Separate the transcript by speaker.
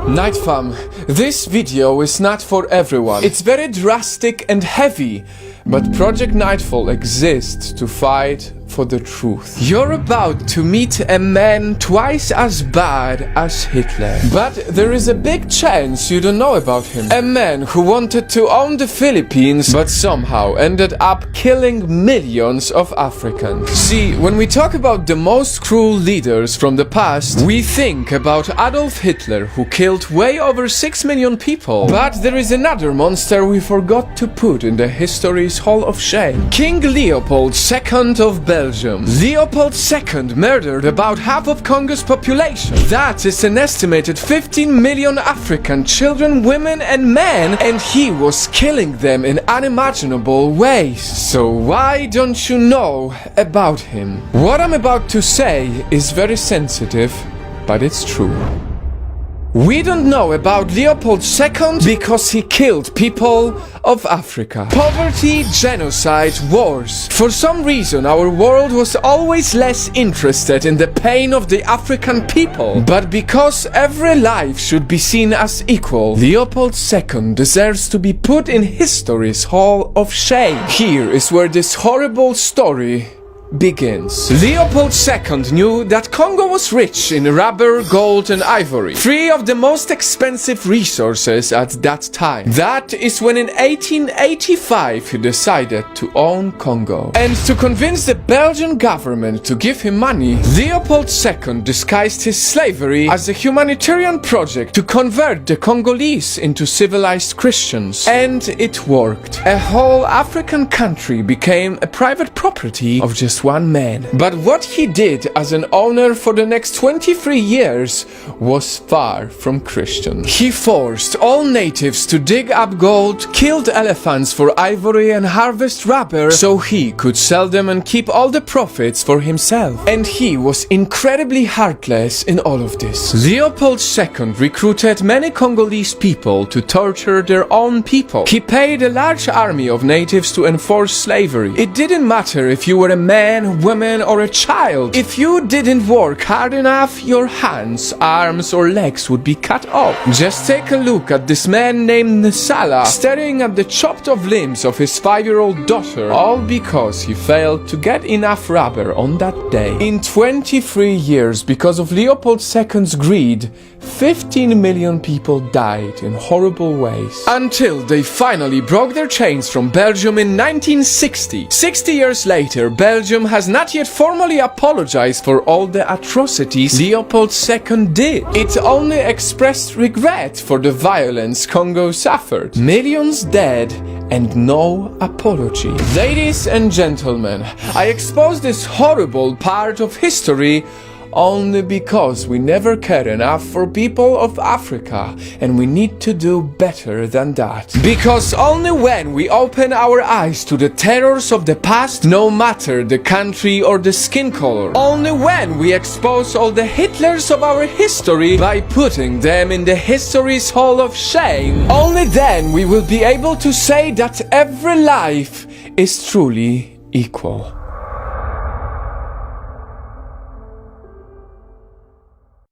Speaker 1: Night fam, this video is not for everyone. It's very drastic and heavy, but Project Nightfall exists to fight for the truth. You're about to meet a man twice as bad as Hitler. But there is a big chance you don't know about him. A man who wanted to own the Philippines, but somehow ended up killing millions of Africans. See, when we talk about the most cruel leaders from the past, we think about Adolf Hitler, who killed way over 6 million people. But there is another monster we forgot to put in the history's Hall of Shame. King Leopold II of Belgium. Leopold II murdered about half of Congo's population. That is an estimated 15 million African children, women and men, and he was killing them in unimaginable ways. So why don't you know about him? What I'm about to say is very sensitive, but it's true. We don't know about Leopold II because he killed people of Africa. Poverty, genocide, wars. For some reason, our world was always less interested in the pain of the African people. But because every life should be seen as equal, Leopold II deserves to be put in history's Hall of Shame. Here is where this horrible story begins. Leopold II knew that Congo was rich in rubber, gold and ivory, three of the most expensive resources at that time. That is when in 1885 he decided to own Congo. And to convince the Belgian government to give him money, Leopold II disguised his slavery as a humanitarian project to convert the Congolese into civilized Christians. And it worked. A whole African country became a private property of just one man. But what he did as an owner for the next 23 years was far from Christian. He forced all natives to dig up gold, killed elephants for ivory and harvest rubber so he could sell them and keep all the profits for himself. And he was incredibly heartless in all of this. Leopold II recruited many Congolese people to torture their own people. He paid a large army of natives to enforce slavery. It didn't matter if you were a man, woman or a child. If you didn't work hard enough, your hands, arms or legs would be cut off. Just take a look at this man named Nsala staring at the chopped off limbs of his 5-year-old daughter, all because he failed to get enough rubber on that day. In 23 years, because of Leopold II's greed, 15 million people died in horrible ways. Until they finally broke their chains from Belgium in 1960. 60 years later, Belgium has not yet formally apologized for all the atrocities Leopold II did. It only expressed regret for the violence Congo suffered. Millions dead and no apology. Ladies and gentlemen, I expose this horrible part of history only because we never cared enough for people of Africa, and we need to do better than that. Because only when we open our eyes to the terrors of the past, no matter the country or the skin color, only when we expose all the Hitlers of our history by putting them in the history's Hall of Shame, only then we will be able to say that every life is truly equal.